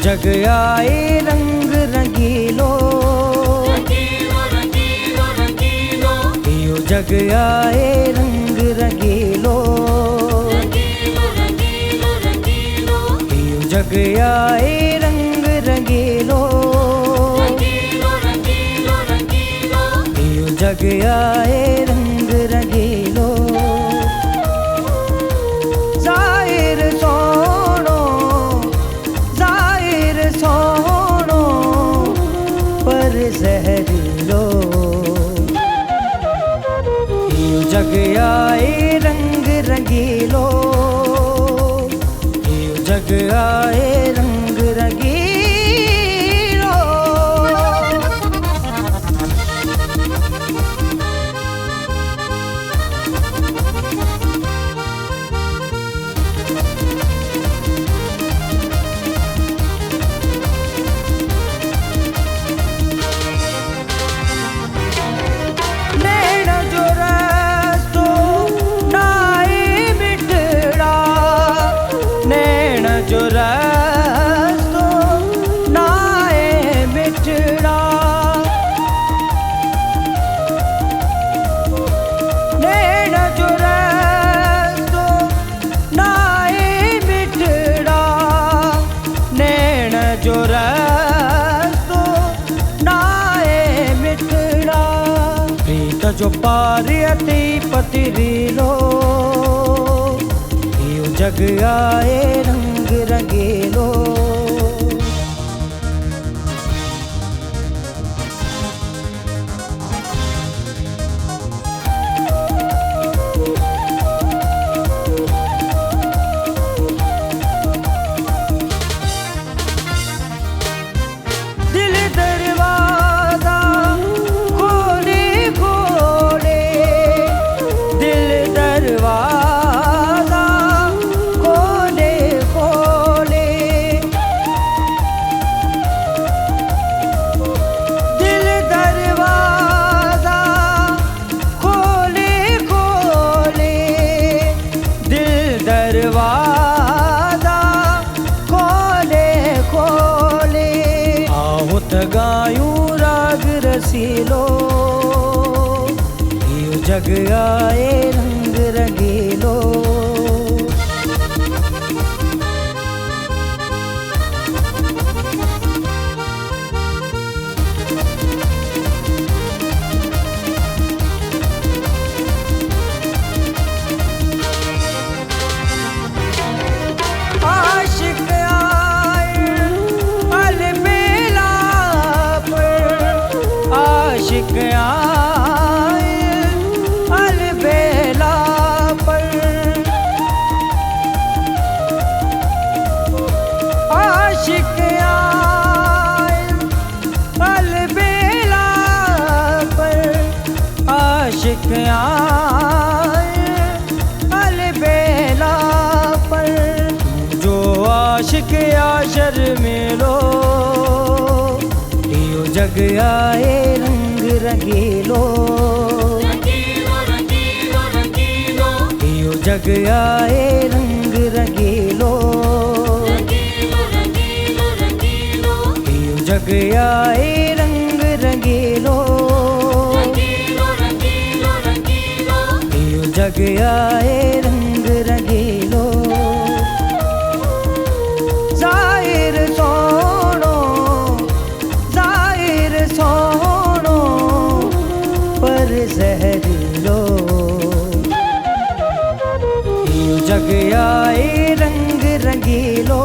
जग आए रंग रंगीलो, रंगीलो रंगीलो, यो जग आए रंग रंगीलो, रंगीलो रंगीलो रंगीलो, यो जग आए रंग रंगीलो, रंगीलो रंगीलो रंगीलो, यो जग आए रंग रंगीलो। जाहिर सोनो, जाहिर सोनो, पर जहरीलो, यो जग आए रंग रंगीलो, यो जग आए रंग रंगीलो। जो पारियती पतिरीलो, यो जग आए रंग रंगीलो। दिल दरवाजा खोले खोले, दिल दरवाजा खोले खोले, दिल दरवाजा खोले खोले, दिल दरवाजा खोले खोले। आहुत गायूं राग रसीलो, यो जग आए रंग रंगीलो। आशिक आए अलबेला पर, आशिक आए अलबेला पर, आशिक आए अलबेला पर, आशिक आए अलबेला पर। जो आशिक आशर मिलो, यो जग आए रंग रंगीलो, रंगीलो रंगीलो रंगीलो, यो जग आए रंग रंगीलो, रंगीलो रंगीलो रंगीलो, यो जग आए रंग रंगीलो, रंगीलो रंगीलो रंगीलो, यो जग आए रंग रंगीलो। जाहिर सोनो, जाहिर सोनो, पर जहरीलो, यो जग आए रंग रंगीलो,